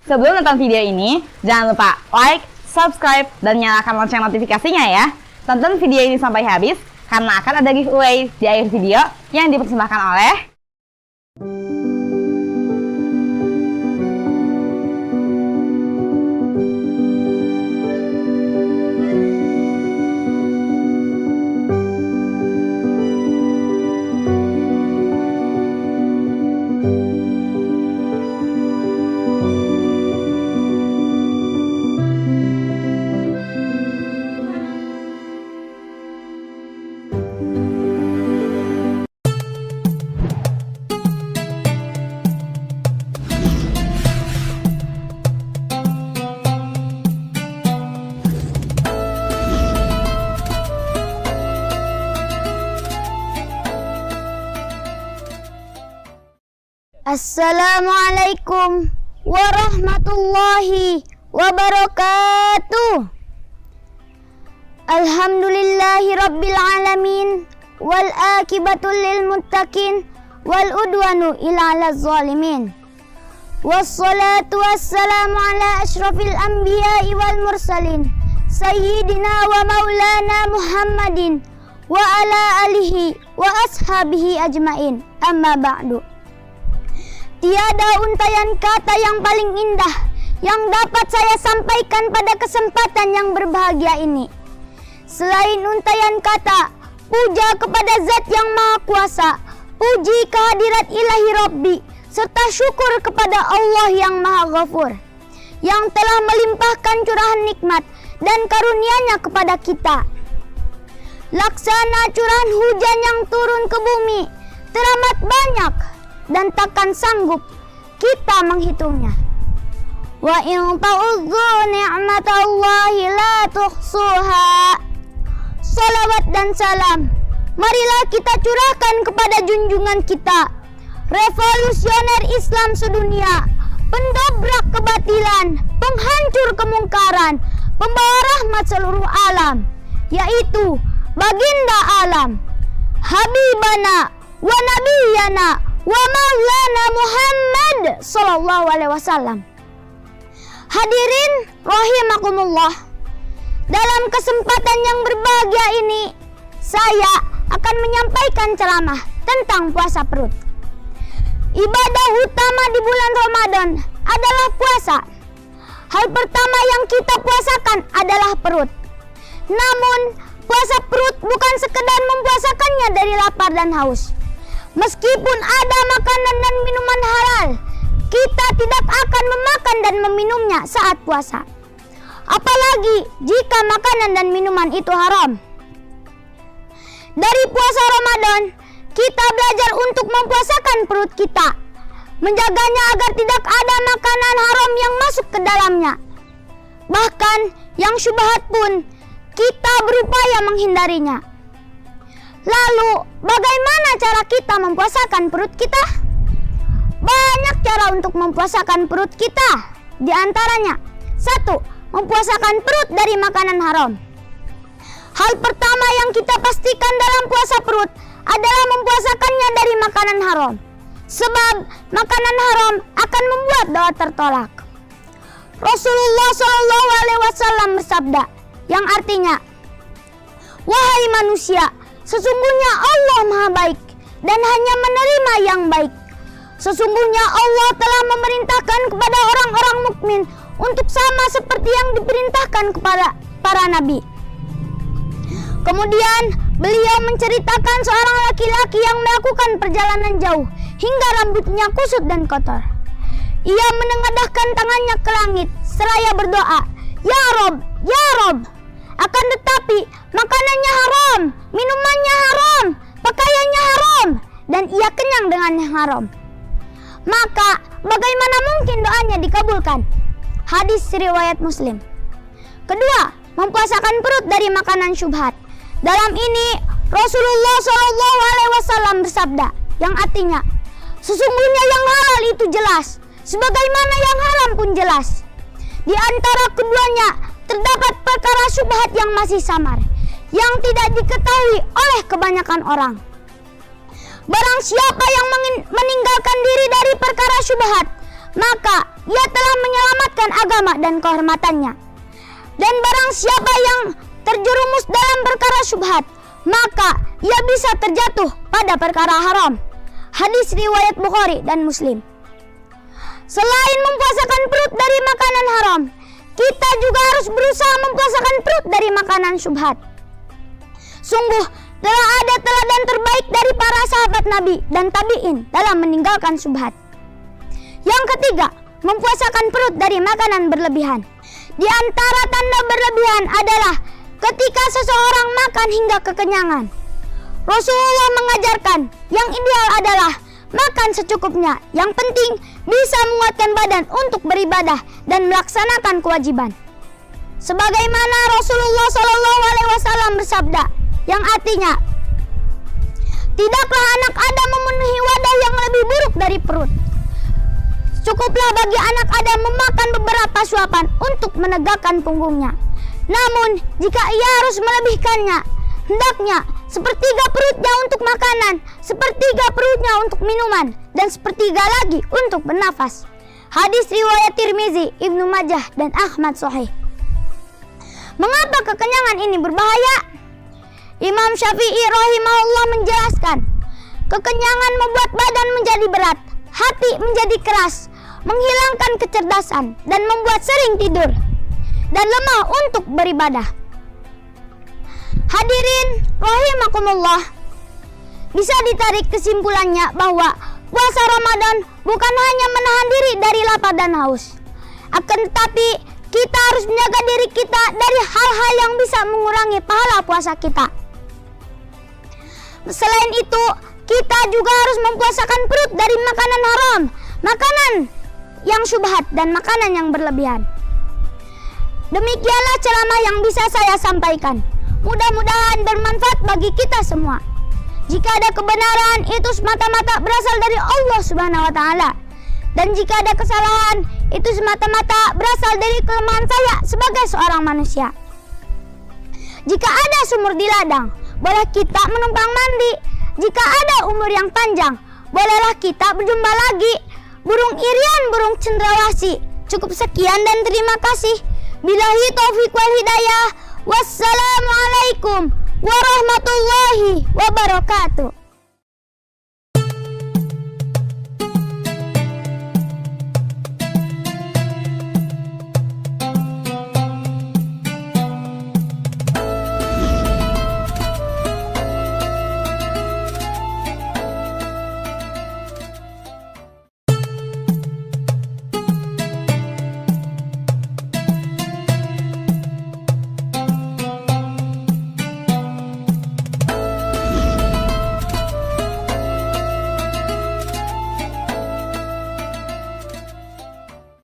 Sebelum nonton video ini, jangan lupa like, subscribe, dan nyalakan lonceng notifikasinya ya. Tonton video ini sampai habis, karena akan ada giveaway di akhir video yang dipersembahkan oleh Assalamualaikum warahmatullahi wabarakatuh. Alhamdulillahi rabbil alamin, wal akibatul lil muttaqin, wal udwanu ila alaz zalimin. Wassalatu wassalamu ala asyrafil anbiya'i wal mursalin, sayyidina wa maulana Muhammadin wa ala alihi wa ashabihi ajmain. Amma ba'du. Tiada untayan kata yang paling indah yang dapat saya sampaikan pada kesempatan yang berbahagia ini. Selain untayan kata, puja kepada Zat yang Maha Kuasa, puji kehadirat Ilahi Rabbi, serta syukur kepada Allah yang Maha Ghafur, yang telah melimpahkan curahan nikmat dan karunia-Nya kepada kita. Laksana curahan hujan yang turun ke bumi teramat banyak dan takkan sanggup kita menghitungnya. Wa in ta'udzu ni'matallahi la tuhsuha. Salawat dan salam marilah kita curahkan kepada junjungan kita, revolusioner Islam sedunia, pendobrak kebatilan, penghancur kemungkaran, pembawa rahmat seluruh alam, yaitu baginda alam, Habibana wa Nabiyana wa maulana Muhammad sallallahu alaihi wasallam. Hadirin rahimakumullah, dalam kesempatan yang berbahagia ini saya akan menyampaikan ceramah tentang puasa perut. Ibadah utama di bulan Ramadan adalah puasa. Hal pertama yang kita puasakan adalah perut. Namun puasa perut bukan sekedar mempuasakannya dari lapar dan haus. Meskipun ada makanan dan minuman halal, kita tidak akan memakan dan meminumnya saat puasa. Apalagi jika makanan dan minuman itu haram. Dari puasa Ramadan, kita belajar untuk mempuasakan perut kita, menjaganya agar tidak ada makanan haram yang masuk ke dalamnya. Bahkan yang syubhat pun kita berupaya menghindarinya. Lalu, bagaimana cara kita mempuasakan perut kita? Banyak cara untuk mempuasakan perut kita. Di antaranya, 1. Mempuasakan perut dari makanan haram. Hal pertama yang kita pastikan dalam puasa perut adalah mempuasakannya dari makanan haram. Sebab makanan haram akan membuat doa tertolak. Rasulullah SAW bersabda, yang artinya, wahai manusia, sesungguhnya Allah Maha Baik dan hanya menerima yang baik. Sesungguhnya Allah telah memerintahkan kepada orang-orang mukmin untuk sama seperti yang diperintahkan kepada para nabi. Kemudian beliau menceritakan seorang laki-laki yang melakukan perjalanan jauh hingga rambutnya kusut dan kotor. Ia menengadahkan tangannya ke langit seraya berdoa, "Ya Rob, ya Rob." Akan tetapi makanannya haram, minumannya haram, pakaiannya haram, dan ia kenyang dengan yang haram. Maka bagaimana mungkin doanya dikabulkan? Hadis riwayat Muslim. Kedua, mempuasakan perut dari makanan syubhat. Dalam ini Rasulullah SAW bersabda, yang artinya, sesungguhnya yang halal itu jelas, sebagaimana yang haram pun jelas. Di antara keduanya terdapat perkara syubhat yang masih samar, yang tidak diketahui oleh kebanyakan orang. Barang siapa yang meninggalkan diri dari perkara syubhat, maka ia telah menyelamatkan menyelamatkan agama dan kehormatannya. Dan barang siapa yang terjerumus dalam perkara syubhat, maka ia bisa terjatuh pada perkara haram. Hadis riwayat Bukhari dan Muslim. Selain mempuasakan perut dari makanan haram, kita juga harus berusaha mempuasakan perut dari makanan syubhat. Sungguh telah ada teladan terbaik dari para sahabat Nabi dan tabi'in dalam meninggalkan syubhat. Yang ketiga, mempuasakan perut dari makanan berlebihan. Di antara tanda berlebihan adalah ketika seseorang makan hingga kekenyangan. Rasulullah mengajarkan yang ideal adalah makan secukupnya. Yang penting bisa menguatkan badan untuk beribadah dan melaksanakan kewajiban. Sebagaimana Rasulullah SAW bersabda, yang artinya, tidaklah anak Adam memenuhi wadah yang lebih buruk dari perut. Cukuplah bagi anak Adam memakan beberapa suapan untuk menegakkan punggungnya. Namun, jika ia harus melebihkannya, hendaknya sepertiga perutnya untuk makanan, sepertiga perutnya untuk minuman, dan sepertiga lagi untuk bernafas. Hadis riwayat Tirmizi, Ibnu Majah, dan Ahmad Sahih. Mengapa kekenyangan ini berbahaya? Imam Syafi'i rahimahullah menjelaskan, kekenyangan membuat badan menjadi berat, hati menjadi keras, menghilangkan kecerdasan, dan membuat sering tidur dan lemah untuk beribadah. Hadirin rahimakumullah, bisa ditarik kesimpulannya bahwa puasa Ramadan bukan hanya menahan diri dari lapar dan haus, akan tetapi kita harus menjaga diri kita dari hal-hal yang bisa mengurangi pahala puasa kita. Selain itu, kita juga harus mempuasakan perut dari makanan haram, makanan yang syubhat, dan makanan yang berlebihan. Demikianlah ceramah yang bisa saya sampaikan. Mudah-mudahan bermanfaat bagi kita semua. Jika ada kebenaran, itu semata-mata berasal dari Allah Subhanahu wa Ta'ala. Dan jika ada kesalahan, itu semata-mata berasal dari kelemahan saya sebagai seorang manusia. Jika ada sumur di ladang, boleh kita menumpang mandi. Jika ada umur yang panjang, bolehlah kita berjumpa lagi. Burung irian, burung cendrawasih. Cukup sekian dan terima kasih. Billahi taufiq wal hidayah. Wassalamualaikum warahmatullahi wabarakatuh.